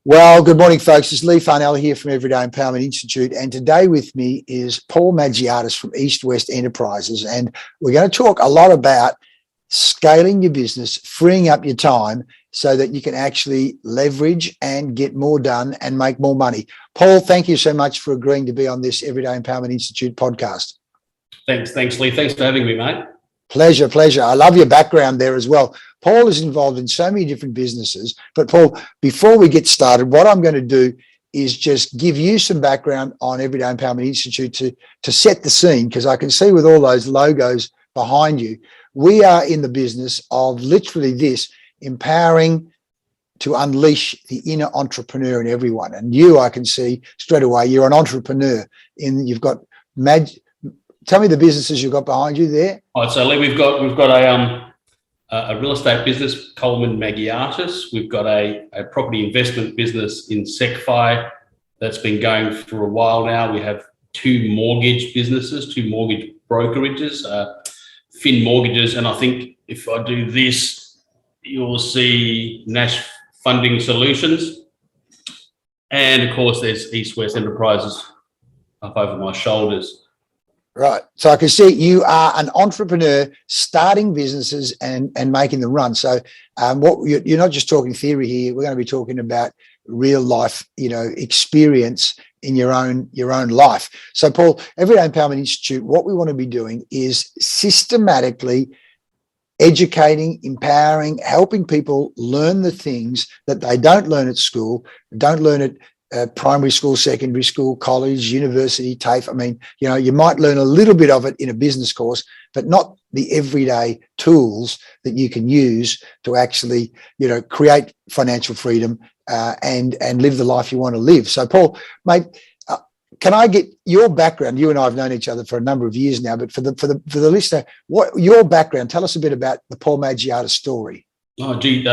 Well, good morning, folks. It's Lee Farnell here from Everyday Empowerment Institute. And today with me is Paul Magiatis from East West Enterprises. And we're going to talk a lot about scaling your business, freeing up your time so that you can actually leverage and get more done and make more money. Paul, thank you so much for agreeing to be on this Everyday Empowerment Institute podcast. Thanks, Lee. Thanks for having me, mate. Pleasure. I love your background there as well. Paul is involved in so many different businesses. But Paul, before we get started, what I'm going to do is just give you some background on Everyday Empowerment Institute to set the scene, because I can see with all those logos behind you, we are in the business of literally this, empowering to unleash the inner entrepreneur in everyone. And you, I can see straight away, you're an entrepreneur. You've got Tell me the businesses you've got behind you there. All right, so Lee, we've got a real estate business, Coleman Magiatis. We've got a property investment business in SecFi that's been going for a while now. We have two mortgage businesses, two mortgage brokerages, Fin Mortgages, and I think if I do this, you'll see Nash Funding Solutions. And of course, there's East West Enterprises up over my shoulders. Right. So I can see you are an entrepreneur starting businesses and making them run. So you're not just talking theory here. We're going to be talking about real life, experience in your own life. So Paul, Everyday Empowerment Institute, what we want to be doing is systematically educating, empowering, helping people learn the things that they don't learn at school, don't learn at primary school, secondary school, college, university, TAFE. I mean, you might learn a little bit of it in a business course, but not the everyday tools that you can use to actually, create financial freedom and live the life you want to live. So, Paul, mate, can I get your background? You and I have known each other for a number of years now, but for the listener, what your background? Tell us a bit about the Paul Magiatis story. Oh, gee,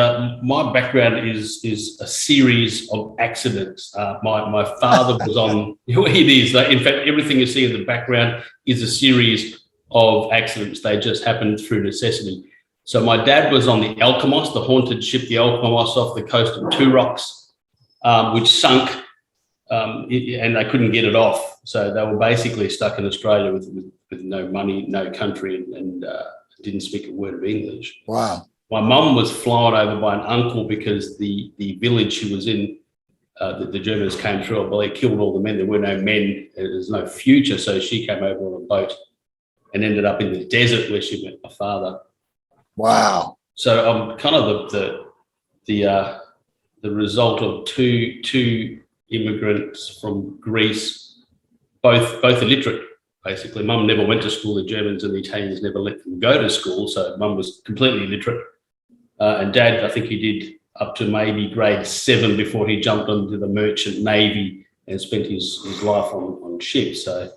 my background is a series of accidents. My father was on, it is. In fact, everything you see in the background is a series of accidents. They just happened through necessity. So my dad was on the Alkimos, the haunted ship, the Alkimos off the coast of Two Rocks, which sunk and they couldn't get it off. So they were basically stuck in Australia with no money, no country, and didn't speak a word of English. Wow. My mum was flown over by an uncle because the village she was in, the Germans came through, well, they killed all the men. There were no men. There's no future. So she came over on a boat and ended up in the desert where she met my father. Wow. So I'm kind of the result of two immigrants from Greece, both illiterate. Basically, mum never went to school. The Germans and the Italians never let them go to school. So mum was completely illiterate. And dad, I think he did up to maybe grade 7 before he jumped onto the merchant navy and spent his life on ships. So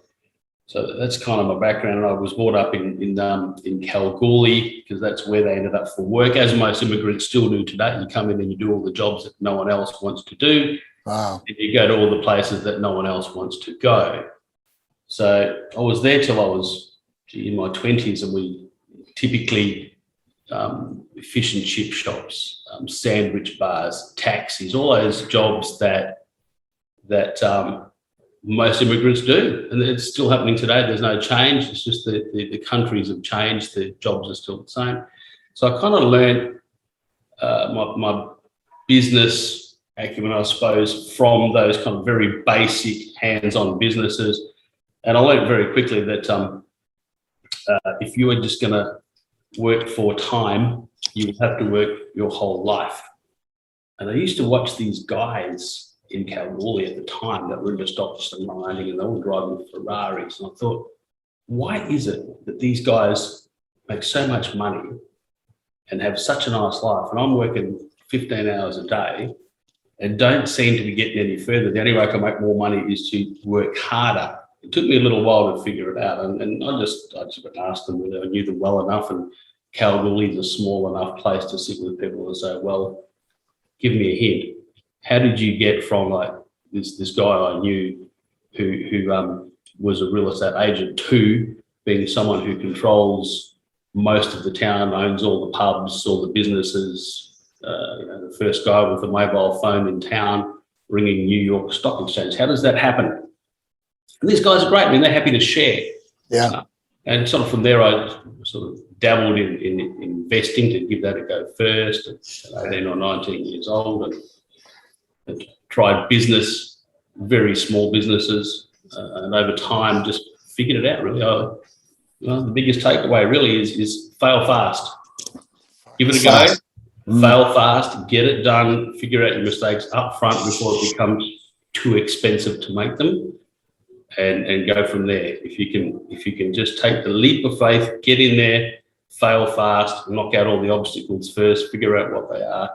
that's kind of my background. I was brought up in Kalgoorlie because that's where they ended up for work, as most immigrants still do today. You come in and you do all the jobs that no one else wants to do. Wow. And you go to all the places that no one else wants to go. So I was there till I was in my 20s, and we typically fish and chip shops, sandwich bars, taxis, all those jobs that most immigrants do. And it's still happening today. There's no change. It's just the countries have changed. The jobs are still the same. So I kind of learned my business acumen, I suppose, from those kind of very basic hands-on businesses. And I learned very quickly that if you were just going to work for time, you would have to work your whole life. And I used to watch these guys in Kalgoorlie at the time that were in the stocks and mining, and they were driving Ferraris. And I thought, why is it that these guys make so much money and have such a nice life, and I'm working 15 hours a day and don't seem to be getting any further? The only way I can make more money is to work harder. It took me a little while to figure it out, and I just asked them whether I knew them well enough, and Kalgoorlie is a small enough place to sit with people and say, well, give me a hint. How did you get from like this guy I knew who was a real estate agent to being someone who controls most of the town, owns all the pubs, all the businesses, the first guy with a mobile phone in town, ringing New York Stock Exchange. How does that happen? And these guys are great. I mean, they're happy to share. Yeah. And sort of from there, I sort of dabbled in investing to give that a go first at 18 or 19 years old, and tried business, very small businesses, and over time just figured it out really. The biggest takeaway really is fail fast. Give it a go, fail fast, get it done, figure out your mistakes up front before it becomes too expensive to make them. And go from there. If you can just take the leap of faith, get in there, fail fast, knock out all the obstacles first, figure out what they are.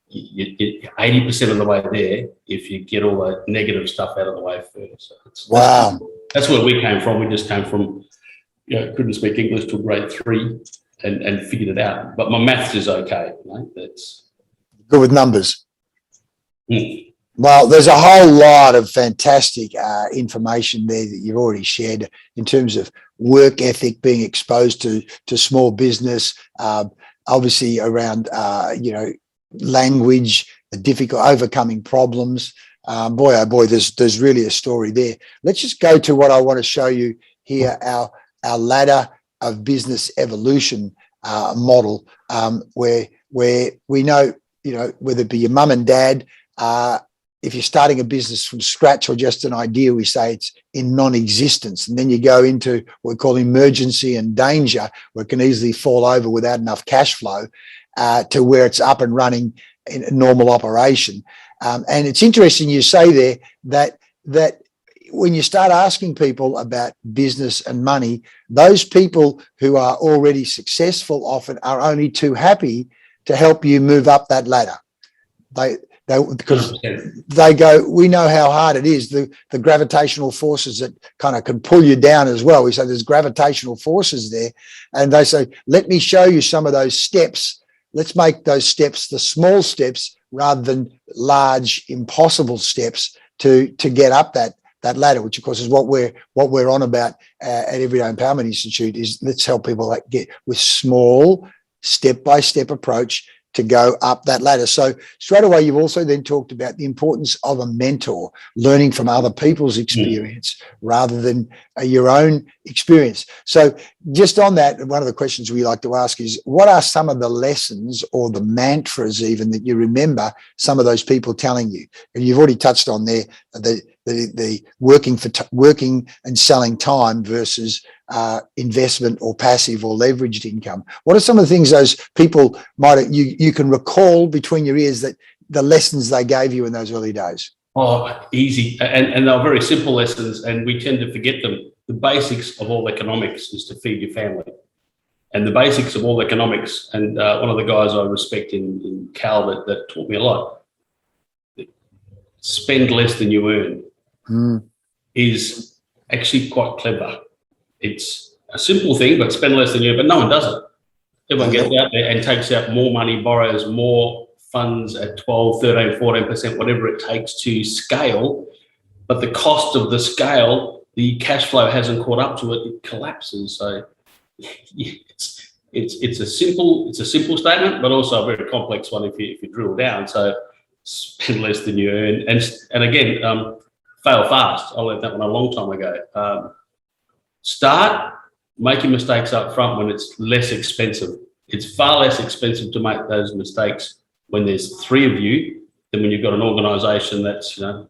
You get 80% of the way there if you get all the negative stuff out of the way first. So wow. That's where we came from. We just came from, couldn't speak English till grade 3 and figured it out. But my maths is okay. That's good with numbers. Mm. Well, there's a whole lot of fantastic information there that you've already shared in terms of work ethic, being exposed to small business, obviously around, language, the difficult overcoming problems. Boy, oh boy, there's really a story there. Let's just go to what I want to show you here, our ladder of business evolution model, where we know, whether it be your mum and dad, if you're starting a business from scratch or just an idea, we say it's in non-existence. And then you go into what we call emergency and danger, where it can easily fall over without enough cash flow, to where it's up and running in a normal operation. And it's interesting you say there that when you start asking people about business and money, those people who are already successful often are only too happy to help you move up that ladder. Because they go, we know how hard it is, the gravitational forces that kind of can pull you down as well. We say there's gravitational forces there, and they say, let me show you some of those steps. Let's make those steps the small steps rather than large, impossible steps to get up that ladder, which of course is what we're on about at Everyday Empowerment Institute. Is let's help people get with small step-by-step approach to go up that ladder. So straight away, you've also then talked about the importance of a mentor, learning from other people's experience rather than your own experience. So just on that, one of the questions we like to ask is, what are some of the lessons or the mantras even that you remember some of those people telling you? And you've already touched on there, the working and selling time versus investment or passive or leveraged income. What are some of the things those people you can recall between your ears, that the lessons they gave you in those early days? Oh, easy. And they're very simple lessons, and we tend to forget them. The basics of all economics is to feed your family. And the basics of all economics, and one of the guys I respect in Cal that taught me a lot, spend less than you earn, is actually quite clever. It's a simple thing, but spend less than you earn, but no one does it. Everyone gets out there and takes out more money, borrows more funds at 12, 13, 14%, whatever it takes to scale. But the cost of the scale, the cash flow hasn't caught up to it, it collapses. So it's a simple statement, but also a very complex one if you drill down. So spend less than you earn. And again, fail fast. I learned that one a long time ago. Start making mistakes up front when it's less expensive. It's far less expensive to make those mistakes when there's 3 of you than when you've got an organization that's, $1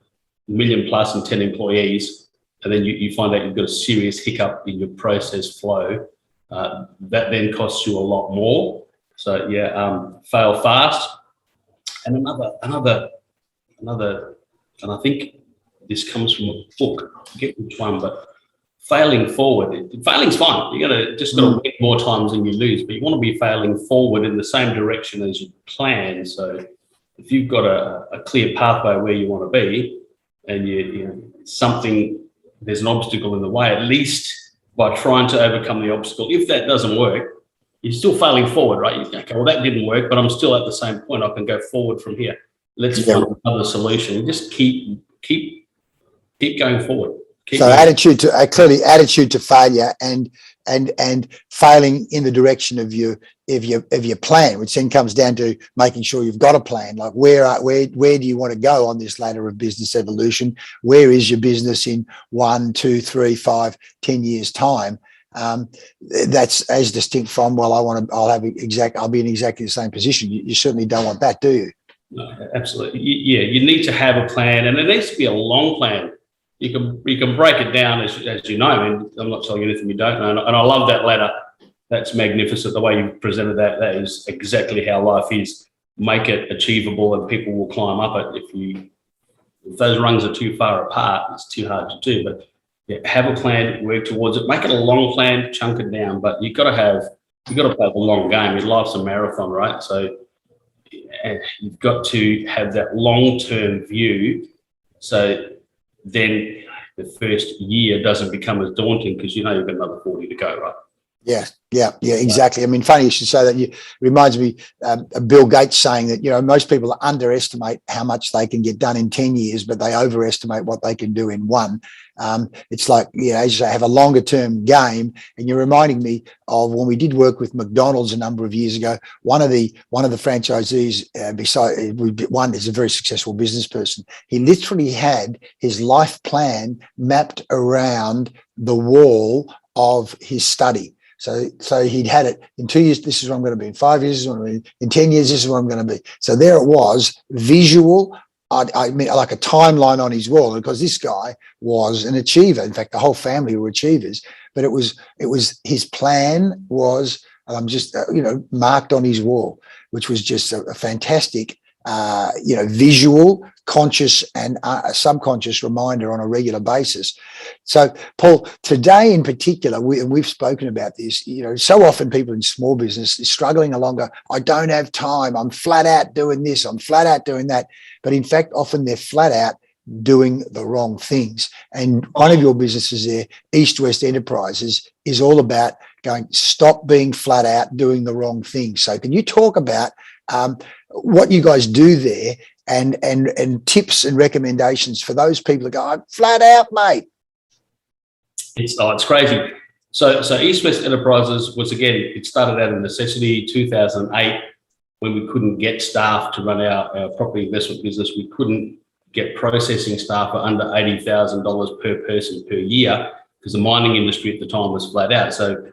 million plus and 10 employees, and then you find out you've got a serious hiccup in your process flow. That then costs you a lot more. So fail fast. And another, and I think this comes from a book, I forget which one, but failing forward. Failing's fine. You just got to win more times than you lose, but you want to be failing forward in the same direction as you plan. So if you've got a clear pathway where you want to be, and there's an obstacle in the way, at least by trying to overcome the obstacle. If that doesn't work, you're still failing forward, right? You think, okay, well, that didn't work, but I'm still at the same point. I can go forward from here. Let's find another solution. Just keep going forward. Attitude to failure, and and failing in the direction of your plan, which then comes down to making sure you've got a plan. Like where do you want to go on this ladder of business evolution? Where is your business in 1, 2, 3, 5, 10 years time? That's as distinct from, well, I'll be in exactly the same position. You certainly don't want that, do you? No, absolutely. Yeah, you need to have a plan, and it needs to be a long plan. You can break it down as you know. I mean, I'm not telling you anything you don't know, and I love that ladder. That's magnificent. The way you presented that, that is exactly how life is. Make it achievable, and people will climb up it. If those rungs are too far apart, it's too hard to do. But yeah, have a plan, work towards it. Make it a long plan, chunk it down. But you've got to play the long game. Your life's a marathon, right? So you've got to have that long-term view. So then the first year doesn't become as daunting because you know you've got another 40 to go, right? Yeah, exactly. I mean, funny you should say that. It reminds me of Bill Gates saying that, most people underestimate how much they can get done in 10 years, but they overestimate what they can do in one. It's like, as you say, have a longer term game. And you're reminding me of when we did work with McDonald's a number of years ago. One of the franchisees, one is a very successful business person. He literally had his life plan mapped around the wall of his study. So he'd had it in 2 years. This is what I'm going to be. In 5 years, this is what I'm going to be. In 10 years, this is what I'm going to be. So there it was, visual. I mean, like a timeline on his wall, because this guy was an achiever. In fact, the whole family were achievers. But it was his plan was just marked on his wall, which was just a fantastic visual, conscious and subconscious reminder on a regular basis. So, Paul, today in particular, we've spoken about this, so often people in small business is struggling along, I don't have time, I'm flat out doing this, I'm flat out doing that. But in fact, often they're flat out doing the wrong things. And one of your businesses there, East West Enterprises, is all about going, stop being flat out doing the wrong things. So can you talk about what you guys do there and tips and recommendations for those people who go, I'm flat out, mate? It's crazy. So East West Enterprises was, again, it started out of necessity. 2008, when we couldn't get staff to run our property investment business, we couldn't get processing staff for under $80,000 per person per year because the mining industry at the time was flat out. So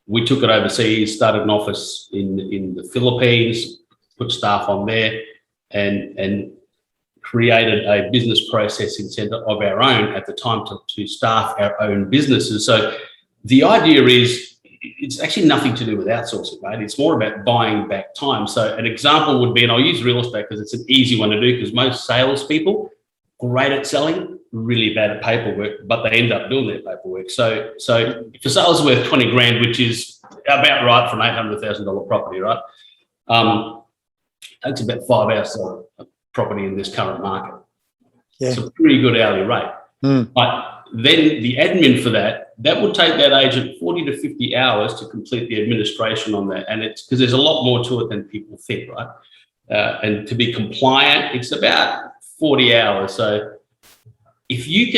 we took it overseas, started an office in the Philippines, put staff on there, and created a business processing center of our own at the time to staff our own businesses. So the idea is, it's actually nothing to do with outsourcing, right? It's more about buying back time. So an example would be, and I'll use real estate because it's an easy one to do, because most salespeople, great at selling, really bad at paperwork, but they end up doing their paperwork. So if a sale is worth 20 grand, which is about right for an $800,000 property, right? Takes about 5 hours to sell a property in this current market. Yeah. It's a pretty good hourly rate. But then the admin for that would take that agent 40 to 50 hours to complete the administration on that. And it's because there's a lot more to it than people think, right? And to be compliant, it's about 40 hours. So if you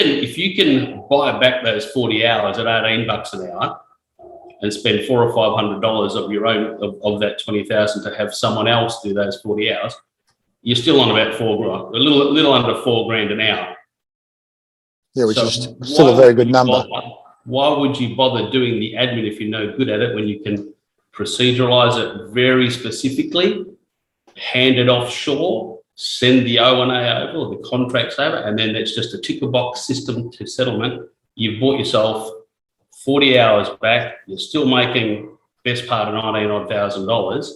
can buy back those 40 hours at $18 an hour and spend $400 or $500 of your own of that 20,000 to have someone else do those 40 hours, you're still on about $4 grand, a little under $4 grand an hour. Yeah, which is still a very good number. Why would you bother doing the admin if you're no good at it when you can proceduralize it very specifically, hand it offshore, send the O&A over or the contracts over, and then it's just a ticker box system to settlement? You've bought yourself 40 hours back, you're still making best part of $19,000,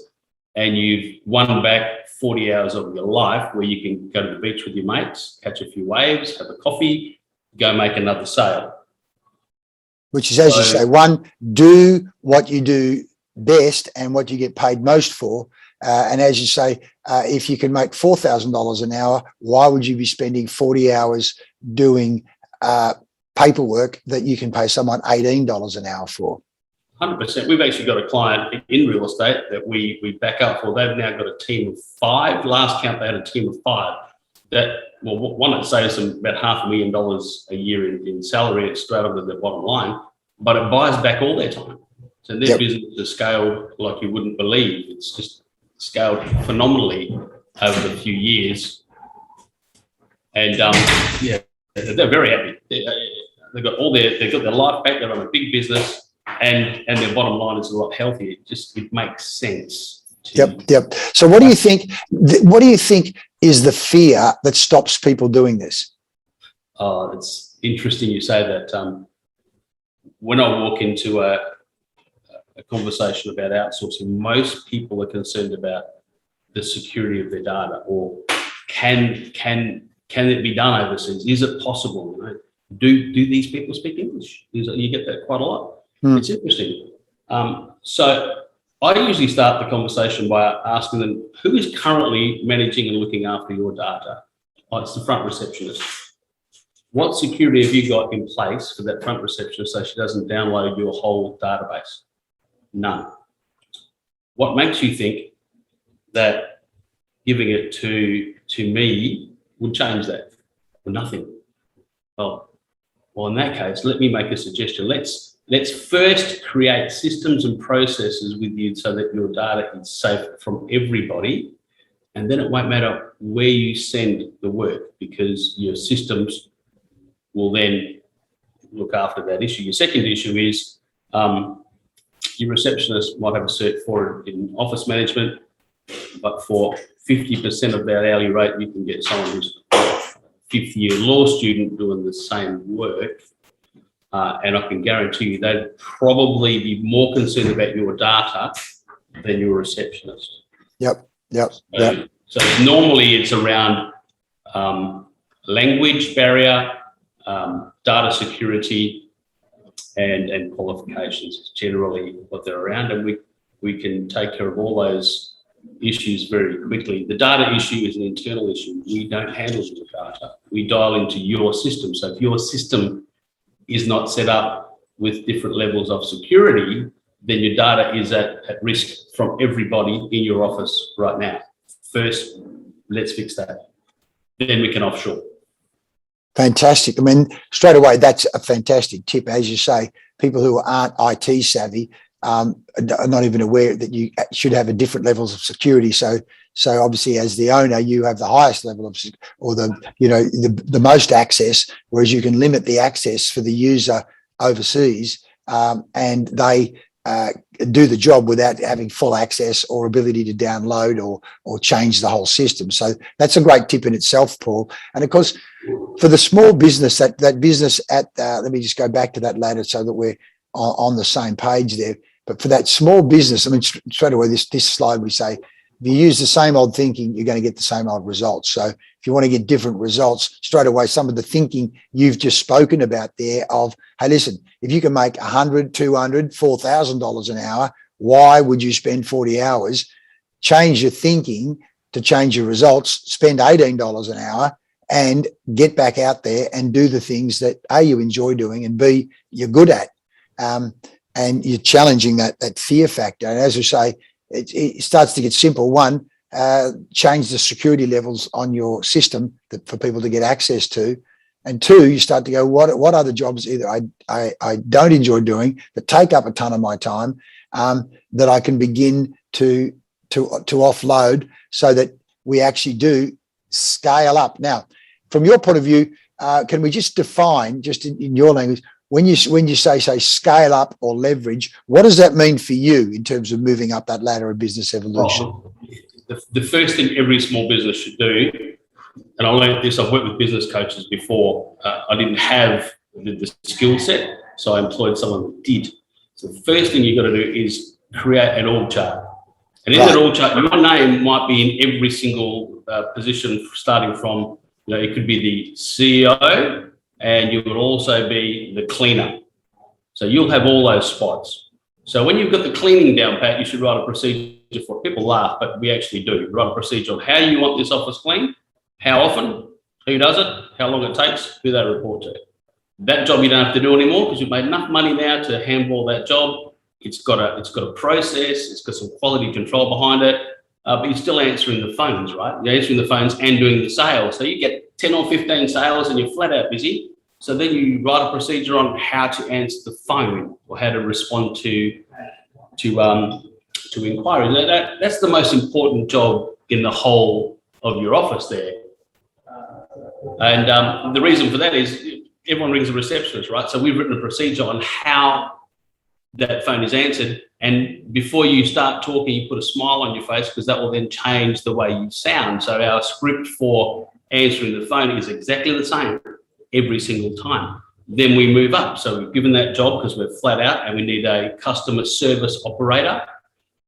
and you've won back 40 hours of your life where you can go to the beach with your mates, catch a few waves, have a coffee, go make another sale. Which is, as you say, one, do what you do best and what you get paid most for. And as you say, if you can make $4,000 an hour, why would you be spending 40 hours doing paperwork that you can pay someone $18 an hour for? 100%. We've actually got a client in real estate that we back up for. They've now got a team of 5. Last count, they had a team of 5. One that saves them about $500,000 a year in salary. It's straight onto their bottom line. but it buys back all their time. So their business is scaled like you wouldn't believe. It's just scaled phenomenally over the few years. And they're very happy. They've got their life back. They run a big business, and their bottom line is a lot healthier. It makes sense. Yep. So what do you think? What do you think is the fear that stops people doing this? Oh, it's interesting you say that. When I walk into a conversation about outsourcing, most people are concerned about the security of their data, or can it be done overseas? Is it possible? You know, do these people speak English? You get that quite a lot. It's interesting. So I usually start the conversation by asking them, who is currently managing and looking after your data? Oh, it's the front receptionist. What security have you got in place for that front receptionist so she doesn't download your whole database? None. What makes you think that giving it to me would change that? Well, nothing. Well, in that case, let me make a suggestion. Let's first create systems and processes with you so that your data is safe from everybody, and then it won't matter where you send the work, because your systems will then look after that issue. Your second issue is your receptionist might have a cert for it in office management, but for 50% of that hourly rate, you can get someone who's a fifth-year law student doing the same work. And I can guarantee you they'd probably be more concerned about your data than your receptionist. Yep. So normally it's around language barrier, data security, and qualifications is generally what they're around, and we can take care of all those issues very quickly. The data issue is an internal issue. We don't handle your data. We dial into your system. So if your system is not set up with different levels of security, then your data is at risk from everybody in your office right now. First, let's fix that. Then we can offshore. Fantastic. I mean, straight away, that's a fantastic tip. As you say, people who aren't IT savvy are not even aware that you should have a different levels of security. So obviously, as the owner, you have the highest level of, or the most access, whereas you can limit the access for the user overseas, and they do the job without having full access or ability to download or change the whole system. So that's a great tip in itself, Paul. And of course, for the small business, that business at, let me just go back to that later so that we're on the same page there. But for that small business, I mean, straight away, this slide, we say, if you use the same old thinking, you're going to get the same old results. So if you want to get different results, straight away, some of the thinking you've just spoken about there of, hey, listen, if you can make $100, $200, $4,000 an hour, why would you spend 40 hours? Change your thinking to change your results, spend $18 an hour, and get back out there and do the things that A, you enjoy doing, and B, you're good at. And you're challenging that fear factor. And as I say, it starts to get simple. One, change the security levels on your system for people to get access to. And two, you start to go, what other jobs either I don't enjoy doing that take up a ton of my time, that I can begin to offload so that we actually do scale up. Now, from your point of view, can we just define, just in your language, when you say scale up or leverage, what does that mean for you in terms of moving up that ladder of business evolution? The first thing every small business should do, and I learned this, I've worked with business coaches before, I didn't have the skill set, so I employed someone who did. So the first thing you've got to do is create an org chart. And in that org chart, your name might be in every single position, starting from, it could be the CEO, and you would also be the cleaner. So you'll have all those spots. So when you've got the cleaning down pat, you should write a procedure for it. People laugh, but we actually do. Write a procedure on how you want this office cleaned, how often, who does it, how long it takes, who they report to. That job you don't have to do anymore because you've made enough money now to handle that job. It's got a process, it's got some quality control behind it, but you're still answering the phones, right? You're answering the phones and doing the sales. So you get 10 or 15 sales and you're flat out busy. So then you write a procedure on how to answer the phone or how to respond to inquiries. That's the most important job in the whole of your office there. And the reason for that is everyone rings a receptionist, right? So we've written a procedure on how that phone is answered. And before you start talking, you put a smile on your face, because that will then change the way you sound. So our script for answering the phone is exactly the same every single time. Then we move up. So we've given that job because we're flat out, and we need a customer service operator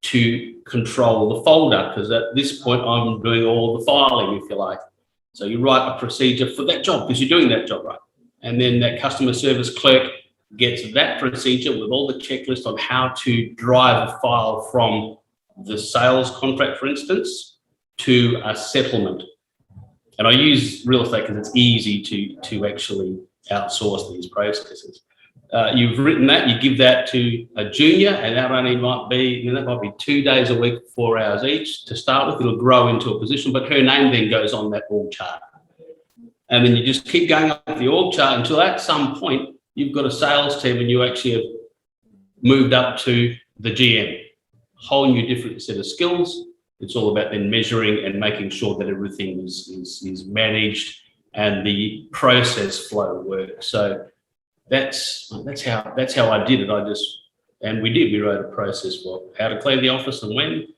to control the folder, because at this point I'm doing all the filing, if you like. So you write a procedure for that job because you're doing that job, right? And then that customer service clerk gets that procedure with all the checklist on how to drive a file from the sales contract, for instance, to a settlement. And I use real estate because it's easy to actually outsource these processes. You've written that, you give that to a junior, and that only might be, that might be 2 days a week, 4 hours each to start with. It'll grow into a position, but her name then goes on that org chart. And then you just keep going up the org chart until at some point you've got a sales team and you actually have moved up to the GM. Whole new different set of skills. It's all about then measuring and making sure that everything is managed and the process flow works. So that's how I did it. We wrote a process for how to clean the office and when,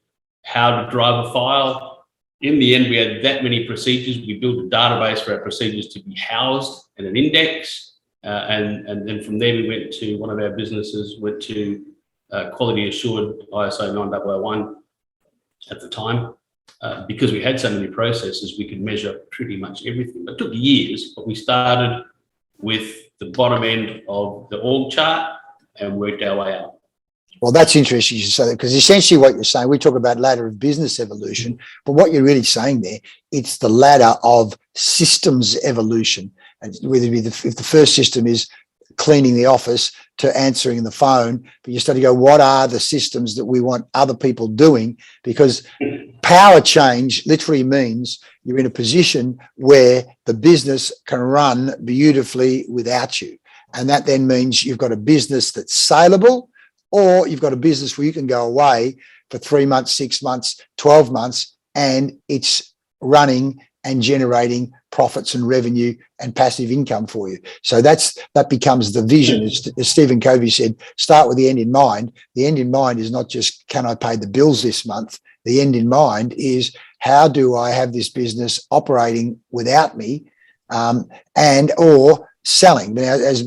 how to drive a file. In the end, we had that many procedures. We built a database for our procedures to be housed in an index. And then from there, we went to one of our businesses, went to quality assured ISO 9001 at the time. Because we had so many processes, we could measure pretty much everything. It took years, but we started with the bottom end of the org chart and worked our way up. Well, that's interesting you say that, because essentially what you're saying, we talk about ladder of business evolution, but what you're really saying there, it's the ladder of systems evolution. And whether it be if the first system is cleaning the office to answering the phone, but you start to go, what are the systems that we want other people doing? Because power change literally means you're in a position where the business can run beautifully without you. And that then means you've got a business that's saleable, or you've got a business where you can go away for 3 months, 6 months, 12 months, and it's running and generating profits and revenue and passive income for you. So that becomes the vision. As Stephen Covey said, start with the end in mind. The end in mind is not just, can I pay the bills this month? The end in mind is, how do I have this business operating without me, and or selling? Now, as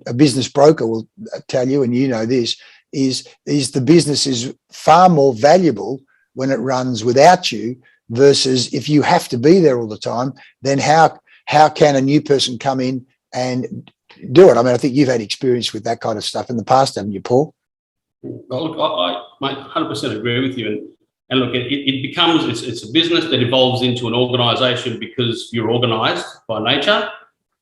a business broker will tell you, and you know this, is the business is far more valuable when it runs without you, versus if you have to be there all the time, then how can a new person come in and do it? I mean, I think you've had experience with that kind of stuff in the past, haven't you, Paul? Well, look, I 100% agree with you. And look, it becomes, it's a business that evolves into an organisation because you're organised by nature.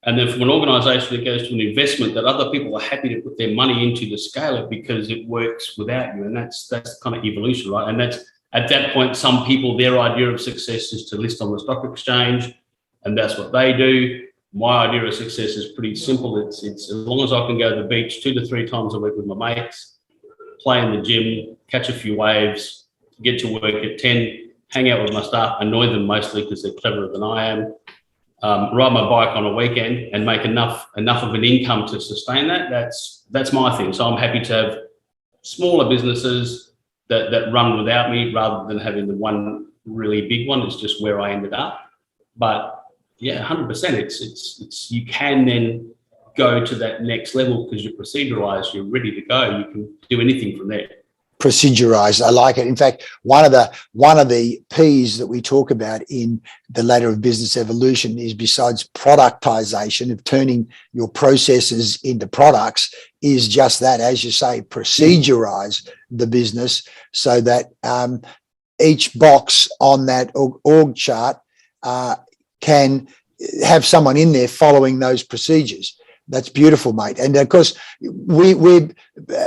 And then from an organisation, it goes to an investment that other people are happy to put their money into to scale it because it works without you. And that's kind of evolution, right? And that's, at that point, some people, their idea of success is to list on the stock exchange, and that's what they do. My idea of success is pretty simple. It's as long as I can go to the beach 2 to 3 times a week with my mates, play in the gym, catch a few waves, get to work at 10, hang out with my staff, annoy them mostly because they're cleverer than I am, ride my bike on a weekend and make enough of an income to sustain that. That's my thing. So I'm happy to have smaller businesses that run without me, rather than having the one really big one. It's just where I ended up. But yeah, 100%. It's you can then go to that next level because you're proceduralized, you're ready to go. You can do anything from there. Proceduralized. I like it. In fact, one of the P's that we talk about in the ladder of business evolution is, besides productization, of turning your processes into products, is just that, as you say, procedurize the business so that each box on that org chart can have someone in there following those procedures. That's beautiful, mate. And of course, we're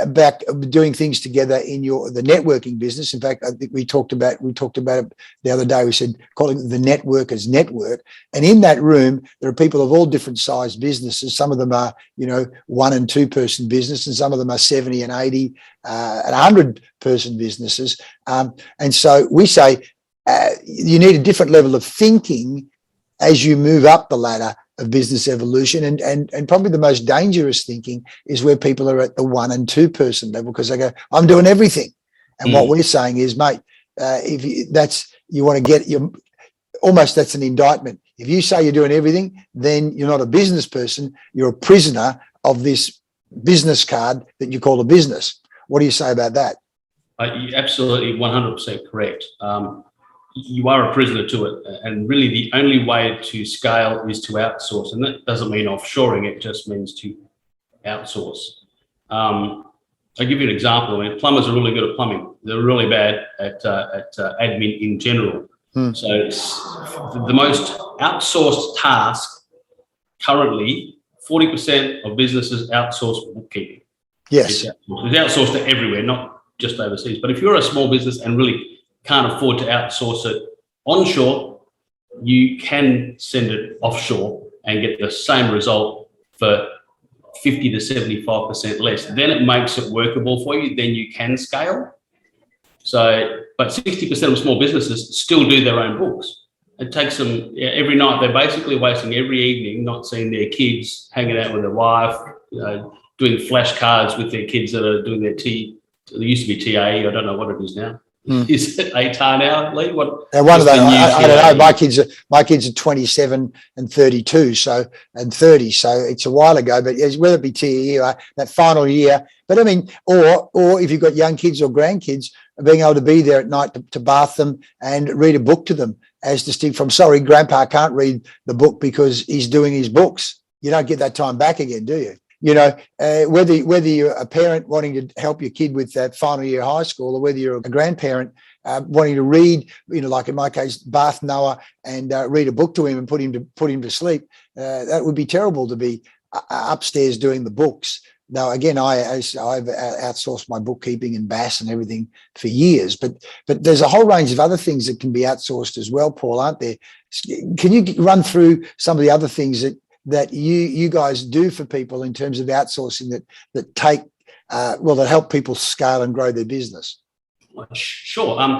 back doing things together in the networking business. In fact, I think we talked about it the other day. We said calling it the networkers network. And in that room, there are people of all different size businesses. Some of them are, 1 and 2 person business, and some of them are 70 and 80 and 100 person businesses. And so we say you need a different level of thinking as you move up the ladder of business evolution, and probably the most dangerous thinking is where people are at the 1 and 2 person level, because they go, I'm doing everything. And what we're saying is, mate, that's an indictment. If you say you're doing everything, then you're not a business person, you're a prisoner of this business card that you call a business. What do you say about that? You're absolutely 100% correct. You are a prisoner to it, and really the only way to scale is to outsource, and that doesn't mean offshoring, it just means to outsource. I'll give you an example. I mean, plumbers are really good at plumbing. They're really bad at admin in general. So it's the most outsourced task currently. 40% of businesses outsource bookkeeping. Yes. It's outsourced to everywhere, not just overseas. But if you're a small business and really can't afford to outsource it onshore, you can send it offshore and get the same result for 50 to 75% less. Then it makes it workable for you. Then you can scale. So, but 60% of small businesses still do their own books. It takes them every night. They're basically wasting every evening not seeing their kids, hanging out with their wife, doing flashcards with their kids that are doing their T. There used to be TAE. I don't know what it is now. Is it ATAR now, Lee? One of those. I don't know. My kids are 27 and 32, and 30. So it's a while ago. But whether it be TAE or that final year, but I mean, or if you've got young kids or grandkids, being able to be there at night to bath them and read a book to them, as distinct from, sorry, Grandpa can't read the book because he's doing his books. You don't get that time back again, do you? Whether you're a parent wanting to help your kid with that final year of high school, or whether you're a grandparent wanting to read, like in my case, bath Noah and read a book to him and put him to sleep, that would be terrible to be upstairs doing the books. Now, again, I've outsourced my bookkeeping and BAS and everything for years, but there's a whole range of other things that can be outsourced as well, Paul, aren't there? Can you run through some of the other things that you guys do for people in terms of outsourcing that help people scale and grow their business? Sure.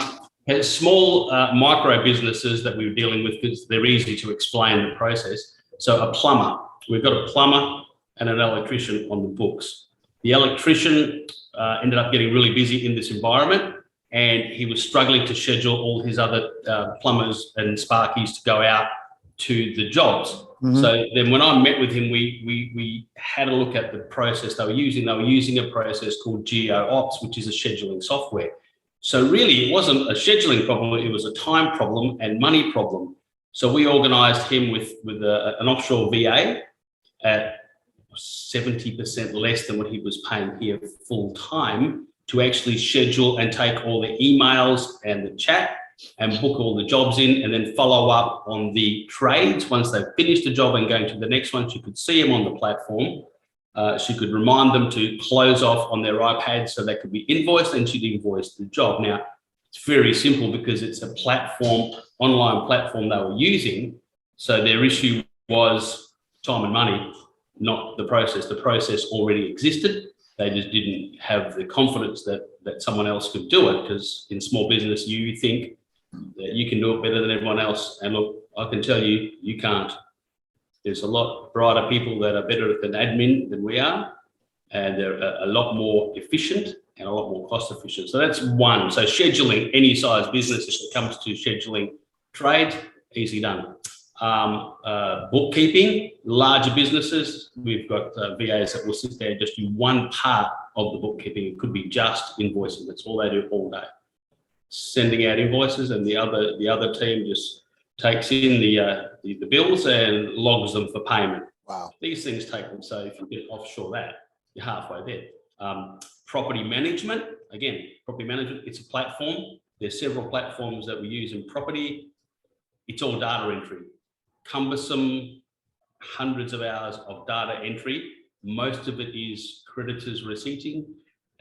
Small micro businesses that we were dealing with, because they're easy to explain the process. So a plumber, we've got a plumber and an electrician on the books. The electrician ended up getting really busy in this environment, and he was struggling to schedule all his other plumbers and sparkies to go out to the jobs. Mm-hmm. So then when I met with him, we had a look at the process they were using. They were using a process called GeoOps, which is a scheduling software. So really it wasn't a scheduling problem, it was a time problem and money problem. So we organised him with an offshore VA at 70% less than what he was paying here full time, to actually schedule and take all the emails and the chat and book all the jobs in, and then follow up on the trades once they've finished the job and going to the next one. She could see them on the platform. She could remind them to close off on their iPad so they could be invoiced, and she'd invoice the job. Now, it's very simple because it's a online platform they were using. So their issue was time and money, not the process. The process already existed. They just didn't have the confidence that someone else could do it, because in small business, you think that you can do it better than everyone else. And look, I can tell you, you can't. There's a lot brighter people that are better at admin than we are, and they're a lot more efficient and a lot more cost efficient. So that's one. So scheduling any size business, if it comes to scheduling trade, easy done. Bookkeeping, larger businesses, we've got VAs that will sit there and just do one part of the bookkeeping. It could be just invoicing. That's all they do all day, sending out invoices, and the other team just takes in the bills and logs them for payment. Wow. These things take them. So if you get offshore that, you're halfway there. Property management, it's a platform. There's several platforms that we use in property. It's all data entry. Cumbersome, hundreds of hours of data entry. Most of it is creditors receipting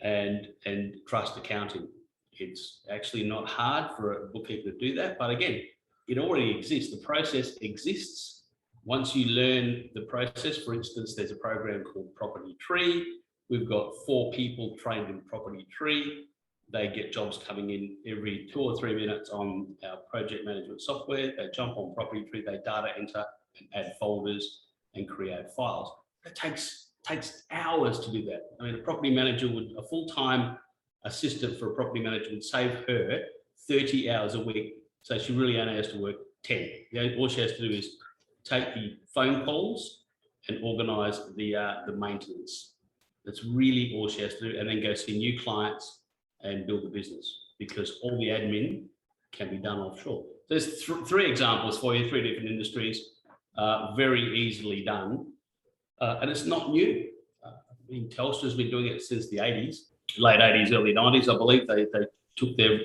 and trust accounting. It's actually not hard for a bookkeeper to do that, but again, it already exists. The process exists. Once you learn the process, for instance, there's a program called Property Tree. We've got 4 people trained in Property Tree. They get jobs coming in every 2 or 3 minutes on our project management software. They jump on Property Tree, they data enter and add folders and create files. It takes hours to do that. I mean, a full-time assistant for a property manager would save her 30 hours a week. So she really only has to work 10. All she has to do is take the phone calls and organise the maintenance. That's really all she has to do, and then go see new clients and build the business, because all the admin can be done offshore. There's 3 examples for you, 3 different industries, very easily done, and it's not new. I mean, Telstra's been doing it since the 80s, late 80s, early 90s, I believe. They took their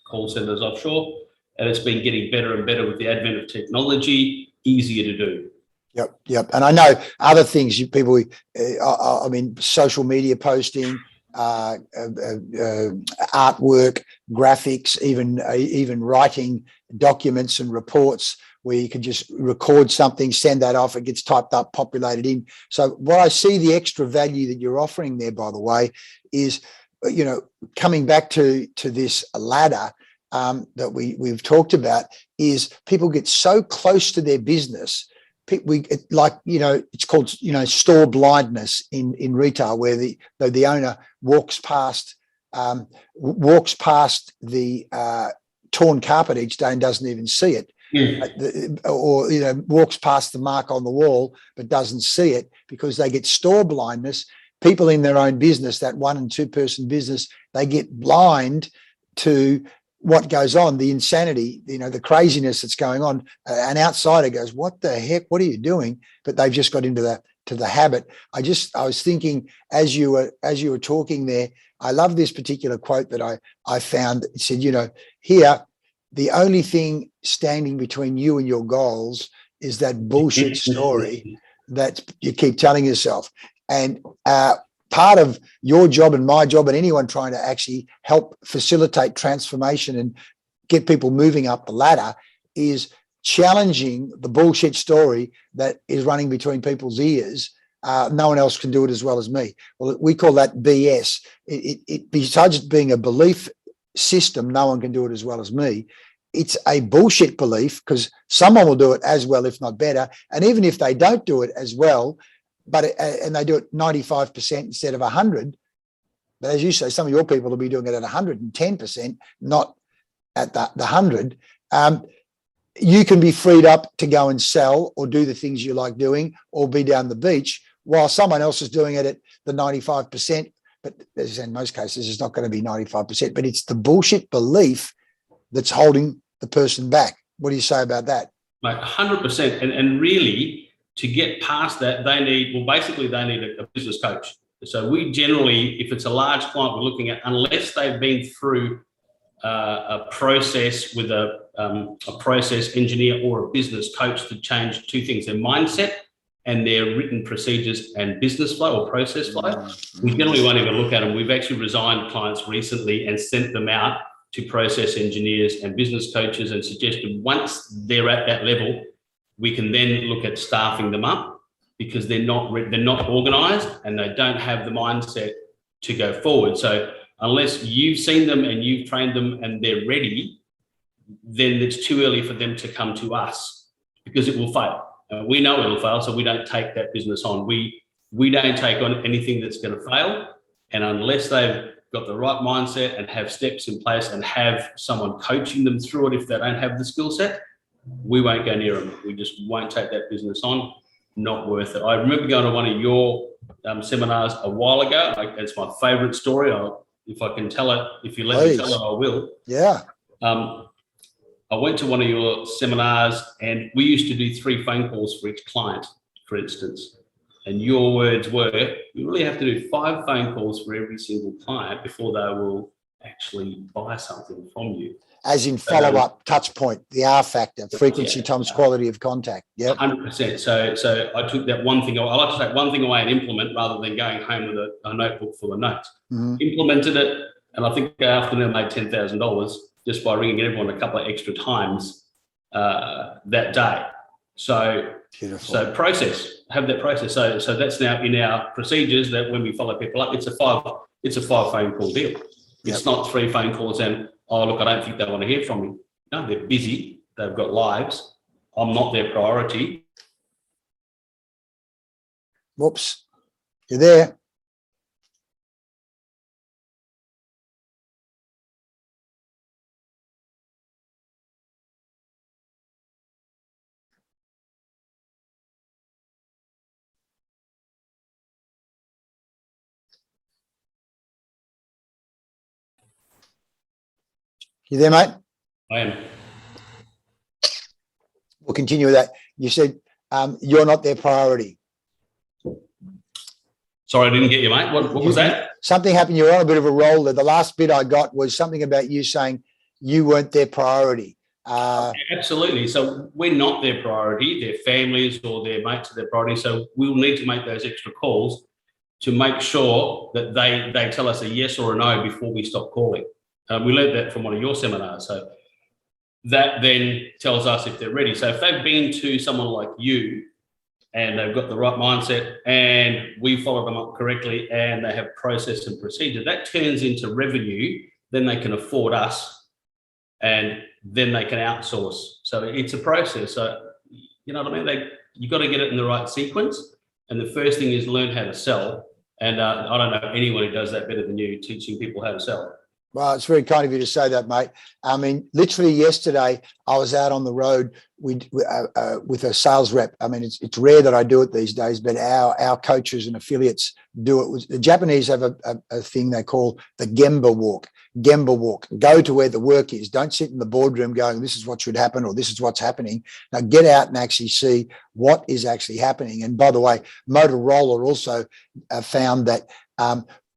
call centers offshore, and it's been getting better and better with the advent of technology, easier to do. Yep. And I know other things, people, I mean, social media posting, artwork, graphics, even writing documents and reports where you can just record something, send that off, it gets typed up, populated in. So what I see the extra value that you're offering there, by the way, is, coming back to this ladder that we've talked about, is people get so close to their business. It's called, store blindness in retail, where the owner walks past the torn carpet each day and doesn't even see it. Or walks past the mark on the wall but doesn't see it, because they get store blindness. People in their own business, that 1 and 2 person business, they get blind to what goes on, the insanity, the craziness that's going on. An outsider goes, "What the heck? What are you doing?" But they've just got into the habit. I was thinking as you were talking there, I love this particular quote that I found. It said, here, the only thing standing between you and your goals is that bullshit story that you keep telling yourself. And part of your job and my job and anyone trying to actually help facilitate transformation and get people moving up the ladder is challenging the bullshit story that is running between people's ears. No one else can do it as well as me. Well, we call that BS. It besides being a belief system, no one can do it as well as me. It's a bullshit belief, because someone will do it as well, if not better. And even if they don't do it as well, and they do it 95% instead of 100, but as you say, some of your people will be doing it at 110%, not at the 100. You can be freed up to go and sell or do the things you like doing, or be down the beach, while someone else is doing it at the 95%. But as in most cases, it's not going to be 95%, but it's the bullshit belief that's holding the person back. What do you say about that? Like 100%. And really, to get past that, they need a business coach. So we generally, if it's a large client we're looking at, unless they've been through a process with a process engineer or a business coach to change 2 things, their mindset and their written procedures and business flow or process flow, we generally won't even look at them. We've actually resigned clients recently and sent them out to process engineers and business coaches, and suggested once they're at that level, we can then look at staffing them up, because they're not organised and they don't have the mindset to go forward. So unless you've seen them and you've trained them and they're ready, then it's too early for them to come to us, because it will fail. We know it will fail, so we don't take that business on. We don't take on anything that's going to fail, and unless they've got the right mindset and have steps in place and have someone coaching them through it, if they don't have the skill set, we won't go near them. We just won't take that business on. Not worth it. I remember going to one of your seminars a while ago. It's my favourite story. If I can tell it, if you let me tell it, I will. Yeah. I went to one of your seminars, and we used to do 3 phone calls for each client, for instance. And your words were, you really have to do 5 phone calls for every single client before they will actually buy something from you. As in follow-up, touch point, the R factor, frequency times quality of contact. Yeah, 100%. So I took that one thing. I like to take one thing away and implement rather than going home with a notebook full of notes. Implemented it, and I think after I made $10,000 just by ringing everyone a couple of extra times that day. So, beautiful. So have that process. So that's now in our procedures that when we follow people up, it's a five phone call deal. It's not 3 phone calls and, oh, look, I don't think they want to hear from me. No, they're busy. They've got lives. I'm not their priority. Whoops. You're there. You there, mate? I am. We'll continue with that. You said you're not their priority. Sorry, I didn't get you, mate. What was that? Something happened. You're on a bit of a roll there. The last bit I got was something about you saying you weren't their priority. Absolutely. So we're not their priority. Their families or their mates are their priority. So we'll need to make those extra calls to make sure that they tell us a yes or a no before we stop calling. We learned that from one of your seminars. So that then tells us if they're ready. So if they've been to someone like you and they've got the right mindset and we follow them up correctly and they have process and procedure, that turns into revenue. Then they can afford us and then they can outsource. So it's a process. So, you know what I mean? You've got to get it in the right sequence. And the first thing is learn how to sell. And I don't know anyone who does that better than you, teaching people how to sell. Well, it's very kind of you to say that, mate. I mean, literally yesterday, I was out on the road with a sales rep. I mean, it's rare that I do it these days, but our coaches and affiliates do it. The Japanese have a thing they call the Gemba walk. Gemba walk. Go to where the work is. Don't sit in the boardroom going, this is what should happen or this is what's happening. Now get out and actually see what is actually happening. And by the way, Motorola also found that